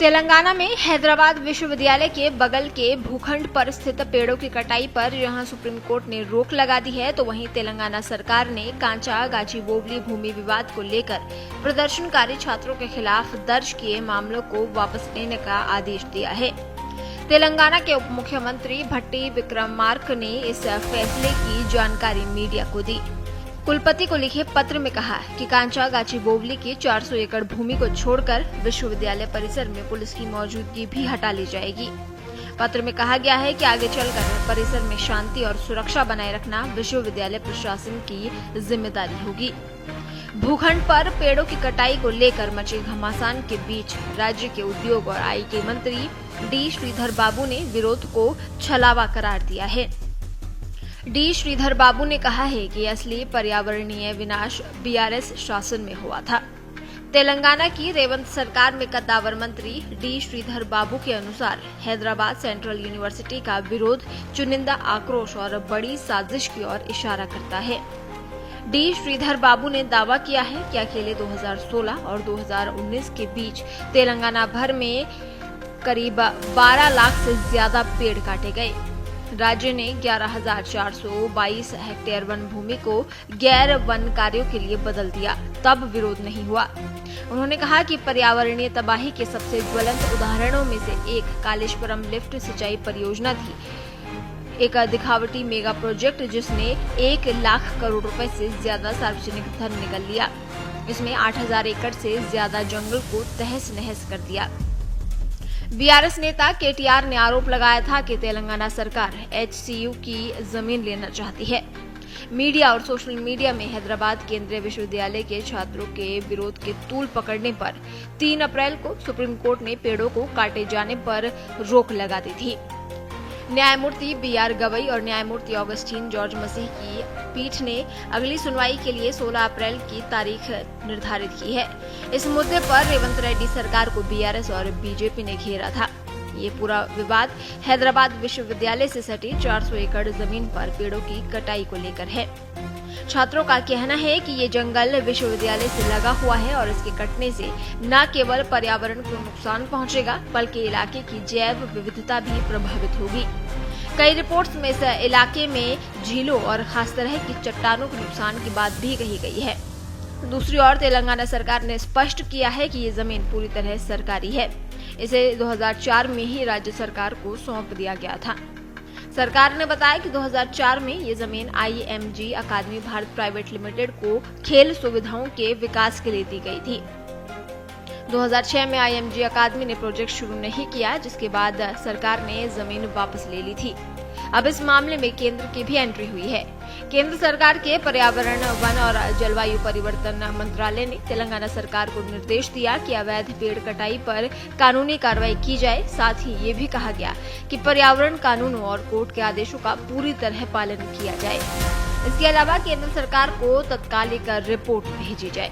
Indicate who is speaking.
Speaker 1: तेलंगाना में हैदराबाद विश्वविद्यालय के बगल के भूखंड पर स्थित पेड़ों की कटाई पर जहां सुप्रीम कोर्ट ने रोक लगा दी है, तो वहीं तेलंगाना सरकार ने कांचा गाचीबोवली भूमि विवाद को लेकर प्रदर्शनकारी छात्रों के खिलाफ दर्ज किए मामलों को वापस लेने का आदेश दिया है। तेलंगाना के उप मुख्यमंत्री भट्टी विक्रमार्क ने इस फैसले की जानकारी मीडिया को दी। कुलपति को लिखे पत्र में कहा कि कांचा गाचीबोवली की 400 एकड़ भूमि को छोड़कर विश्वविद्यालय परिसर में पुलिस की मौजूदगी भी हटा ली जाएगी। पत्र में कहा गया है कि आगे चलकर परिसर में शांति और सुरक्षा बनाए रखना विश्वविद्यालय प्रशासन की जिम्मेदारी होगी। भूखंड पर पेड़ों की कटाई को लेकर मचे घमासान के बीच राज्य के उद्योग और आईटी मंत्री डी श्रीधर बाबू ने विरोध को छलावा करार दिया है। डी श्रीधर बाबू ने कहा है कि असली पर्यावरणीय विनाश बीआरएस शासन में हुआ था। तेलंगाना की रेवंत सरकार में कद्दावर मंत्री डी श्रीधर बाबू के अनुसार हैदराबाद सेंट्रल यूनिवर्सिटी का विरोध चुनिंदा आक्रोश और बड़ी साजिश की ओर इशारा करता है। डी श्रीधर बाबू ने दावा किया है कि अकेले 2016 और 2019 के बीच तेलंगाना भर में करीब 12 लाख से ज्यादा पेड़ काटे गए। राज्य ने 11,422 हेक्टेयर वन भूमि को गैर वन कार्यों के लिए बदल दिया, तब विरोध नहीं हुआ। उन्होंने कहा कि पर्यावरणीय तबाही के सबसे ज्वलंत उदाहरणों में से एक कालेश्वरम लिफ्ट सिंचाई परियोजना थी, एक दिखावटी मेगा प्रोजेक्ट जिसने 1 लाख करोड़ रुपए से ज्यादा सार्वजनिक धन निकाल लिया। इसमें 8,000 एकड़ से ज्यादा जंगल को तहस नहस कर दिया। बीआरएस नेता केटीआर ने आरोप लगाया था कि तेलंगाना सरकार एचसीयू की जमीन लेना चाहती है। मीडिया और सोशल मीडिया में हैदराबाद केंद्रीय विश्वविद्यालय के छात्रों के विरोध के तूल पकड़ने पर 3 अप्रैल को सुप्रीम कोर्ट ने पेड़ों को काटे जाने पर रोक लगा दी थी। न्यायमूर्ति बीआर गवई और न्यायमूर्ति ऑगस्टीन जॉर्ज मसीह की पीठ ने अगली सुनवाई के लिए 16 अप्रैल की तारीख निर्धारित की है। इस मुद्दे पर रेवंत रेड्डी सरकार को बीआरएस और बीजेपी ने घेरा था। ये पूरा विवाद हैदराबाद विश्वविद्यालय से सटी 400 एकड़ जमीन पर पेड़ों की कटाई को लेकर है। छात्रों का कहना है कि ये जंगल विश्वविद्यालय से लगा हुआ है और इसके कटने से न केवल पर्यावरण को नुकसान पहुंचेगा बल्कि इलाके की जैव विविधता भी प्रभावित होगी। कई रिपोर्ट्स में इस इलाके में झीलों और खास तरह की चट्टानों के नुकसान की बात भी कही गई है। दूसरी ओर तेलंगाना सरकार ने स्पष्ट किया है कि ये जमीन पूरी तरह सरकारी है। इसे 2004 में ही राज्य सरकार को सौंप दिया गया था। सरकार ने बताया कि 2004 में ये जमीन आईएमजी अकादमी भारत प्राइवेट लिमिटेड को खेल सुविधाओं के विकास के लिए दी गई थी। 2006 में आईएमजी अकादमी ने प्रोजेक्ट शुरू नहीं किया, जिसके बाद सरकार ने जमीन वापस ले ली थी। अब इस मामले में केंद्र की भी एंट्री हुई है। केंद्र सरकार के पर्यावरण, वन और जलवायु परिवर्तन मंत्रालय ने तेलंगाना सरकार को निर्देश दिया कि अवैध पेड़ कटाई पर कानूनी कार्रवाई की जाए। साथ ही ये भी कहा गया कि पर्यावरण कानूनों और कोर्ट के आदेशों का पूरी तरह पालन किया जाए। इसके अलावा केंद्र सरकार को तत्काल एक रिपोर्ट भेजी जाए।